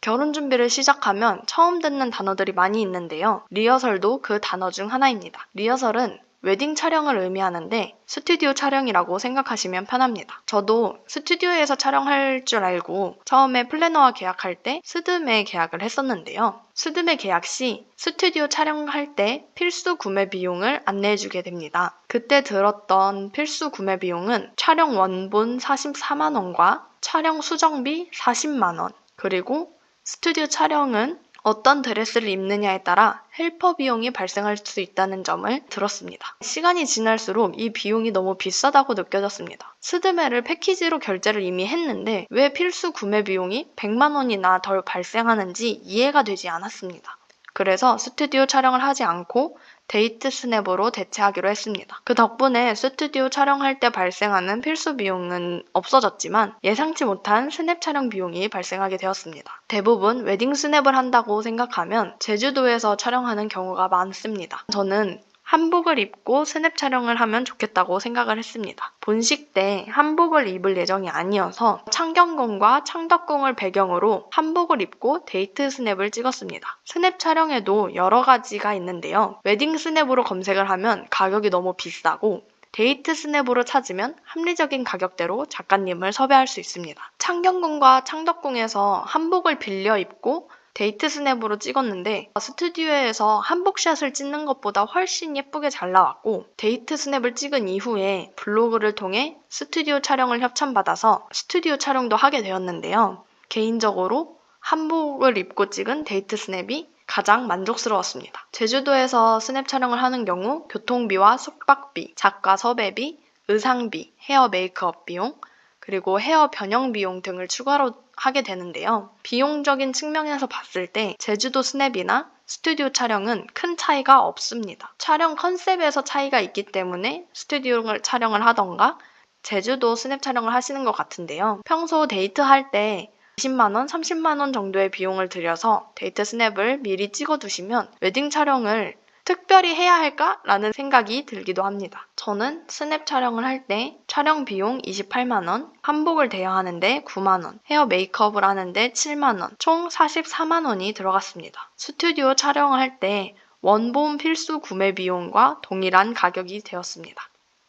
결혼 준비를 시작하면 처음 듣는 단어들이 많이 있는데요. 리허설도 그 단어 중 하나입니다. 리허설은 웨딩 촬영을 의미하는데 스튜디오 촬영이라고 생각하시면 편합니다. 저도 스튜디오에서 촬영할 줄 알고 처음에 플래너와 계약할 때 스드메 계약을 했었는데요. 스드메 계약 시 스튜디오 촬영할 때 필수 구매 비용을 안내해주게 됩니다. 그때 들었던 필수 구매 비용은 촬영 원본 44만 원과 촬영 수정비 40만 원, 그리고 스튜디오 촬영은 어떤 드레스를 입느냐에 따라 헬퍼 비용이 발생할 수 있다는 점을 들었습니다. 시간이 지날수록 이 비용이 너무 비싸다고 느껴졌습니다. 스드메를 패키지로 결제를 이미 했는데 왜 필수 구매 비용이 100만 원이나 더 발생하는지 이해가 되지 않았습니다. 그래서 스튜디오 촬영을 하지 않고 데이트 스냅으로 대체하기로 했습니다. 그 덕분에 스튜디오 촬영할 때 발생하는 필수 비용은 없어졌지만 예상치 못한 스냅 촬영 비용이 발생하게 되었습니다. 대부분 웨딩 스냅을 한다고 생각하면 제주도에서 촬영하는 경우가 많습니다. 저는 한복을 입고 스냅 촬영을 하면 좋겠다고 생각을 했습니다. 본식 때 한복을 입을 예정이 아니어서 창경궁과 창덕궁을 배경으로 한복을 입고 데이트 스냅을 찍었습니다. 스냅 촬영에도 여러 가지가 있는데요. 웨딩 스냅으로 검색을 하면 가격이 너무 비싸고 데이트 스냅으로 찾으면 합리적인 가격대로 작가님을 섭외할 수 있습니다. 창경궁과 창덕궁에서 한복을 빌려 입고 데이트 스냅으로 찍었는데 스튜디오에서 한복샷을 찍는 것보다 훨씬 예쁘게 잘 나왔고 데이트 스냅을 찍은 이후에 블로그를 통해 스튜디오 촬영을 협찬받아서 스튜디오 촬영도 하게 되었는데요. 개인적으로 한복을 입고 찍은 데이트 스냅이 가장 만족스러웠습니다. 제주도에서 스냅 촬영을 하는 경우 교통비와 숙박비, 작가 섭외비, 의상비, 헤어 메이크업 비용, 그리고 헤어 변형 비용 등을 추가로 하게 되는데요. 비용적인 측면에서 봤을 때 제주도 스냅이나 스튜디오 촬영은 큰 차이가 없습니다. 촬영 컨셉에서 차이가 있기 때문에 스튜디오 촬영을 하던가 제주도 스냅 촬영을 하시는 것 같은데요. 평소 데이트할 때 20만 원, 30만 원 정도의 비용을 들여서 데이트 스냅을 미리 찍어두시면 웨딩 촬영을 특별히 해야 할까라는 생각이 들기도 합니다. 저는 스냅 촬영을 할 때 촬영 비용 28만 원, 한복을 대여하는데 9만 원, 헤어 메이크업을 하는데 7만 원, 총 44만 원이 들어갔습니다. 스튜디오 촬영을 할 때 원본 필수 구매 비용과 동일한 가격이 되었습니다.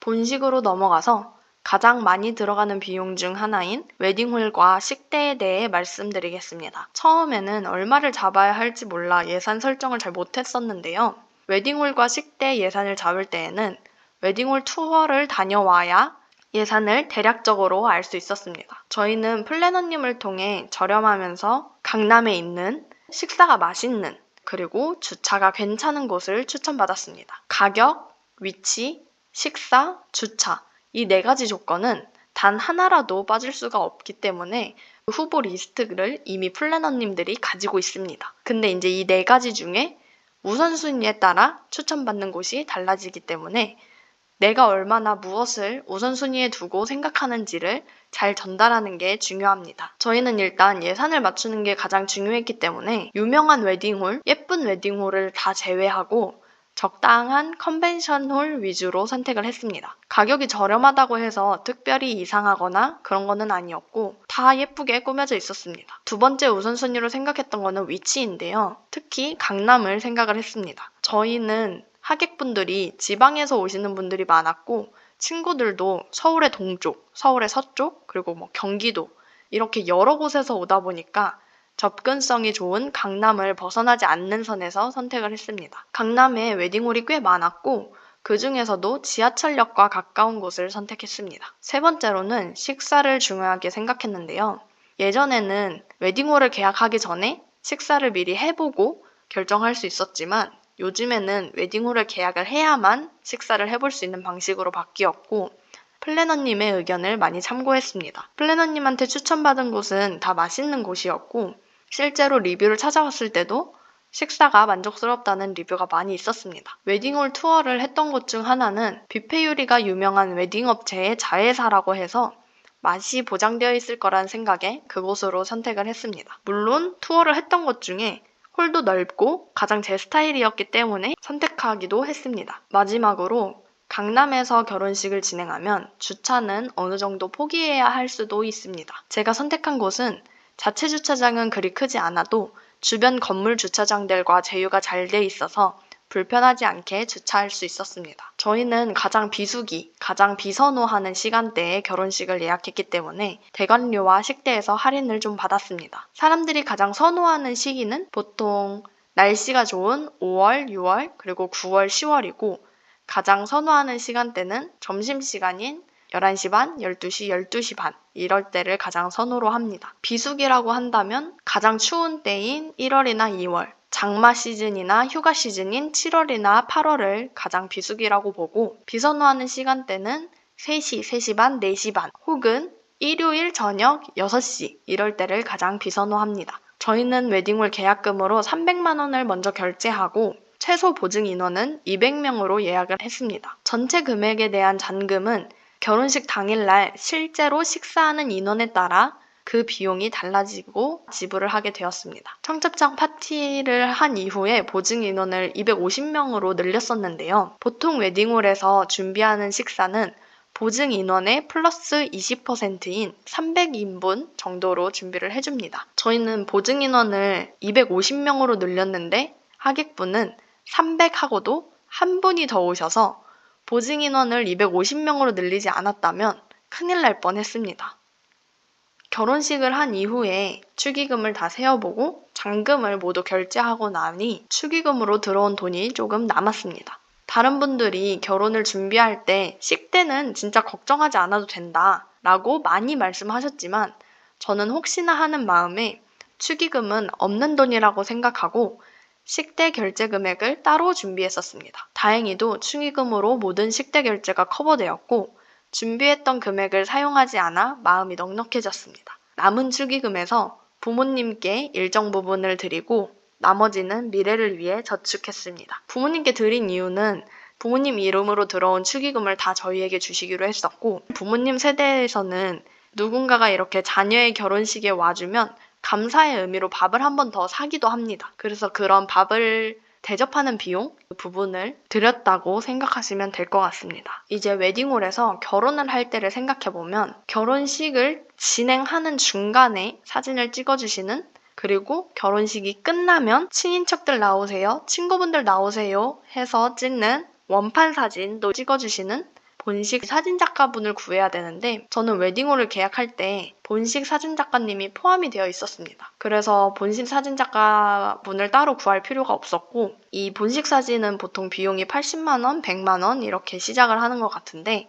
본식으로 넘어가서 가장 많이 들어가는 비용 중 하나인 웨딩홀과 식대에 대해 말씀드리겠습니다. 처음에는 얼마를 잡아야 할지 몰라 예산 설정을 잘 못했었는데요. 웨딩홀과 식대 예산을 잡을 때에는 웨딩홀 투어를 다녀와야 예산을 대략적으로 알 수 있었습니다. 저희는 플래너님을 통해 저렴하면서 강남에 있는 식사가 맛있는 그리고 주차가 괜찮은 곳을 추천받았습니다. 가격, 위치, 식사, 주차 이 4가지 조건은 단 하나라도 빠질 수가 없기 때문에 후보 리스트를 이미 플래너님들이 가지고 있습니다. 근데 이제 이 4가지 중에 우선순위에 따라 추천받는 곳이 달라지기 때문에 내가 얼마나 무엇을 우선순위에 두고 생각하는지를 잘 전달하는 게 중요합니다. 저희는 일단 예산을 맞추는 게 가장 중요했기 때문에 유명한 웨딩홀, 예쁜 웨딩홀을 다 제외하고 적당한 컨벤션홀 위주로 선택을 했습니다. 가격이 저렴하다고 해서 특별히 이상하거나 그런 거는 아니었고 다 예쁘게 꾸며져 있었습니다. 두 번째 우선순위로 생각했던 거는 위치인데요. 특히 강남을 생각을 했습니다. 저희는 하객분들이 지방에서 오시는 분들이 많았고 친구들도 서울의 동쪽, 서울의 서쪽, 그리고 경기도 이렇게 여러 곳에서 오다 보니까 접근성이 좋은 강남을 벗어나지 않는 선에서 선택을 했습니다. 강남에 웨딩홀이 꽤 많았고 그 중에서도 지하철역과 가까운 곳을 선택했습니다. 세 번째로는 식사를 중요하게 생각했는데요. 예전에는 웨딩홀을 계약하기 전에 식사를 미리 해보고 결정할 수 있었지만 요즘에는 웨딩홀을 계약을 해야만 식사를 해볼 수 있는 방식으로 바뀌었고 플래너님의 의견을 많이 참고했습니다. 플래너님한테 추천받은 곳은 다 맛있는 곳이었고 실제로 리뷰를 찾아봤을 때도 식사가 만족스럽다는 리뷰가 많이 있었습니다. 웨딩홀 투어를 했던 곳 중 하나는 뷔페 요리가 유명한 웨딩 업체의 자회사라고 해서 맛이 보장되어 있을 거란 생각에 그곳으로 선택을 했습니다. 물론 투어를 했던 곳 중에 홀도 넓고 가장 제 스타일이었기 때문에 선택하기도 했습니다. 마지막으로 강남에서 결혼식을 진행하면 주차는 어느 정도 포기해야 할 수도 있습니다. 제가 선택한 곳은 자체 주차장은 그리 크지 않아도 주변 건물 주차장들과 제휴가 잘 돼 있어서 불편하지 않게 주차할 수 있었습니다. 저희는 가장 비수기, 가장 비선호하는 시간대에 결혼식을 예약했기 때문에 대관료와 식대에서 할인을 좀 받았습니다. 사람들이 가장 선호하는 시기는 보통 날씨가 좋은 5월, 6월, 그리고 9월, 10월이고 가장 선호하는 시간대는 점심시간인 11시 반, 12시, 12시 반 이럴 때를 가장 선호로 합니다. 비수기라고 한다면 가장 추운 때인 1월이나 2월, 장마 시즌이나 휴가 시즌인 7월이나 8월을 가장 비수기라고 보고 비선호하는 시간대는 3시, 3시 반, 4시 반 혹은 일요일 저녁 6시 이럴 때를 가장 비선호합니다. 저희는 웨딩홀 계약금으로 300만 원을 먼저 결제하고 최소 보증 인원은 200명으로 예약을 했습니다. 전체 금액에 대한 잔금은 결혼식 당일날 실제로 식사하는 인원에 따라 그 비용이 달라지고 지불을 하게 되었습니다. 청첩장 파티를 한 이후에 보증 인원을 250명으로 늘렸었는데요. 보통 웨딩홀에서 준비하는 식사는 보증 인원의 플러스 20%인 300인분 정도로 준비를 해줍니다. 저희는 보증 인원을 250명으로 늘렸는데 하객분은 300하고도 한 분이 더 오셔서 보증 인원을 250명으로 늘리지 않았다면 큰일 날 뻔했습니다. 결혼식을 한 이후에 축의금을 다 세어보고 잔금을 모두 결제하고 나니 축의금으로 들어온 돈이 조금 남았습니다. 다른 분들이 결혼을 준비할 때 식대는 진짜 걱정하지 않아도 된다 라고 많이 말씀하셨지만 저는 혹시나 하는 마음에 축의금은 없는 돈이라고 생각하고 식대 결제 금액을 따로 준비했었습니다. 다행히도 축의금으로 모든 식대 결제가 커버되었고 준비했던 금액을 사용하지 않아 마음이 넉넉해졌습니다. 남은 축의금에서 부모님께 일정 부분을 드리고 나머지는 미래를 위해 저축했습니다. 부모님께 드린 이유는 부모님 이름으로 들어온 축의금을 다 저희에게 주시기로 했었고 부모님 세대에서는 누군가가 이렇게 자녀의 결혼식에 와주면 감사의 의미로 밥을 한 번 더 사기도 합니다. 그래서 그런 밥을 대접하는 비용 그 부분을 드렸다고 생각하시면 될 것 같습니다. 이제 웨딩홀에서 결혼을 할 때를 생각해보면 결혼식을 진행하는 중간에 사진을 찍어주시는 그리고 결혼식이 끝나면 친인척들 나오세요, 친구분들 나오세요 해서 찍는 원판 사진도 찍어주시는 본식 사진작가분을 구해야 되는데 저는 웨딩홀을 계약할 때 본식 사진작가님이 포함이 되어 있었습니다. 그래서 본식 사진작가분을 따로 구할 필요가 없었고 이 본식 사진은 보통 비용이 80만 원, 100만 원 이렇게 시작을 하는 것 같은데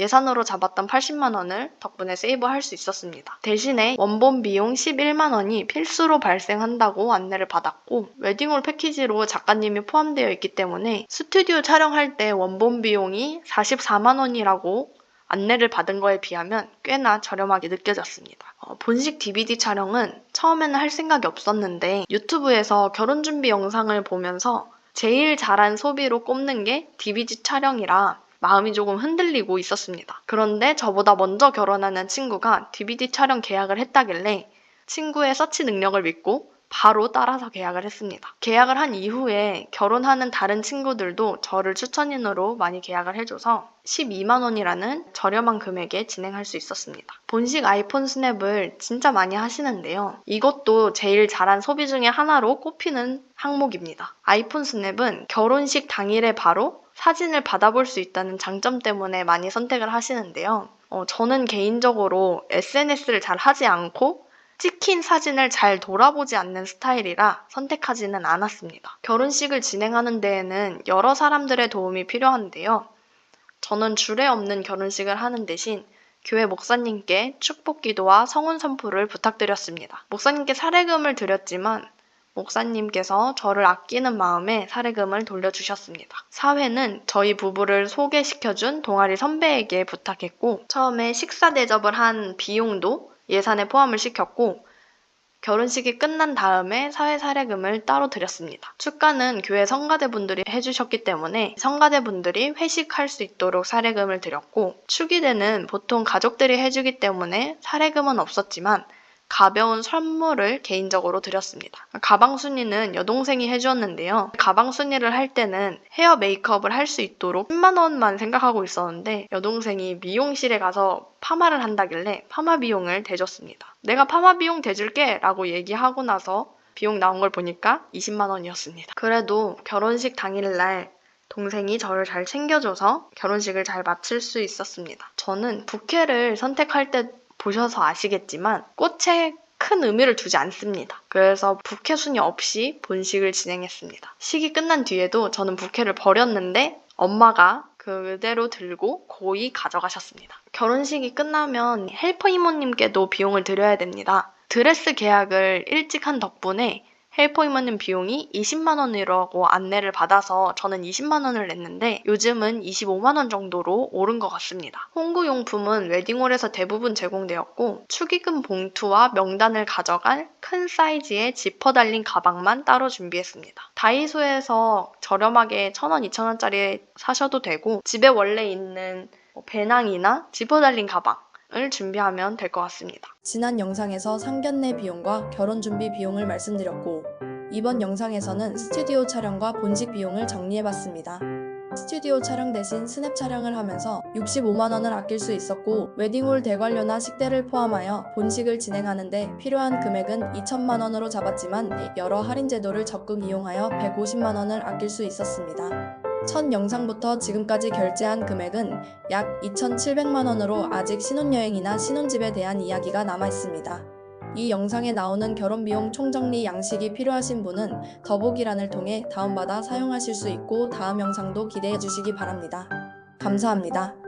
예산으로 잡았던 80만 원을 덕분에 세이브할 수 있었습니다. 대신에 원본 비용 11만 원이 필수로 발생한다고 안내를 받았고 웨딩홀 패키지로 작가님이 포함되어 있기 때문에 스튜디오 촬영할 때 원본 비용이 44만 원이라고 안내를 받은 거에 비하면 꽤나 저렴하게 느껴졌습니다. 본식 DVD 촬영은 처음에는 할 생각이 없었는데 유튜브에서 결혼준비 영상을 보면서 제일 잘한 소비로 꼽는 게 DVD 촬영이라 마음이 조금 흔들리고 있었습니다. 그런데 저보다 먼저 결혼하는 친구가 DVD 촬영 계약을 했다길래 친구의 서치 능력을 믿고 바로 따라서 계약을 했습니다. 계약을 한 이후에 결혼하는 다른 친구들도 저를 추천인으로 많이 계약을 해줘서 12만 원이라는 저렴한 금액에 진행할 수 있었습니다. 본식 아이폰 스냅을 진짜 많이 하시는데요. 이것도 제일 잘한 소비 중에 하나로 꼽히는 항목입니다. 아이폰 스냅은 결혼식 당일에 바로 사진을 받아볼 수 있다는 장점 때문에 많이 선택을 하시는데요. 저는 개인적으로 SNS를 잘 하지 않고 찍힌 사진을 잘 돌아보지 않는 스타일이라 선택하지는 않았습니다. 결혼식을 진행하는 데에는 여러 사람들의 도움이 필요한데요. 저는 주례 없는 결혼식을 하는 대신 교회 목사님께 축복 기도와 성운 선포를 부탁드렸습니다. 목사님께 사례금을 드렸지만 목사님께서 저를 아끼는 마음에 사례금을 돌려주셨습니다. 사회는 저희 부부를 소개시켜준 동아리 선배에게 부탁했고 처음에 식사 대접을 한 비용도 예산에 포함을 시켰고 결혼식이 끝난 다음에 사회 사례금을 따로 드렸습니다. 축가는 교회 성가대분들이 해주셨기 때문에 성가대분들이 회식할 수 있도록 사례금을 드렸고 축의대는 보통 가족들이 해주기 때문에 사례금은 없었지만 가벼운 선물을 개인적으로 드렸습니다. 가방 순위는 여동생이 해주었는데요. 가방 순위를 할 때는 헤어 메이크업을 할 수 있도록 10만 원만 생각하고 있었는데 여동생이 미용실에 가서 파마를 한다길래 파마 비용을 대줬습니다. 내가 파마 비용 대줄게 라고 얘기하고 나서 비용 나온 걸 보니까 20만 원이었습니다. 그래도 결혼식 당일날 동생이 저를 잘 챙겨줘서 결혼식을 잘 마칠 수 있었습니다. 저는 부케를 선택할 때 보셔서 아시겠지만 꽃에 큰 의미를 두지 않습니다. 그래서 부케 순위 없이 본식을 진행했습니다. 식이 끝난 뒤에도 저는 부케를 버렸는데 엄마가 그대로 들고 고이 가져가셨습니다. 결혼식이 끝나면 헬퍼 이모님께도 비용을 드려야 됩니다. 드레스 계약을 일찍 한 덕분에 헬퍼 이모님 비용이 20만 원이라고 안내를 받아서 저는 20만 원을 냈는데 요즘은 25만 원 정도로 오른 것 같습니다. 홍구용품은 웨딩홀에서 대부분 제공되었고 축의금 봉투와 명단을 가져갈 큰 사이즈의 지퍼 달린 가방만 따로 준비했습니다. 다이소에서 저렴하게 1,000원, 2,000원짜리 사셔도 되고 집에 원래 있는 배낭이나 지퍼 달린 가방 을 준비하면 될 것 같습니다. 지난 영상에서 상견례 비용과 결혼 준비 비용을 말씀드렸고 이번 영상에서는 스튜디오 촬영과 본식 비용을 정리해봤습니다. 스튜디오 촬영 대신 스냅 촬영을 하면서 65만 원을 아낄 수 있었고 웨딩홀 대관료나 식대를 포함하여 본식을 진행하는데 필요한 금액은 2천만 원으로 잡았지만 여러 할인 제도를 적극 이용하여 150만 원을 아낄 수 있었습니다. 첫 영상부터 지금까지 결제한 금액은 약 2,700만 원으로 아직 신혼여행이나 신혼집에 대한 이야기가 남아있습니다. 이 영상에 나오는 결혼비용 총정리 양식이 필요하신 분은 더보기란을 통해 다운받아 사용하실 수 있고 다음 영상도 기대해 주시기 바랍니다. 감사합니다.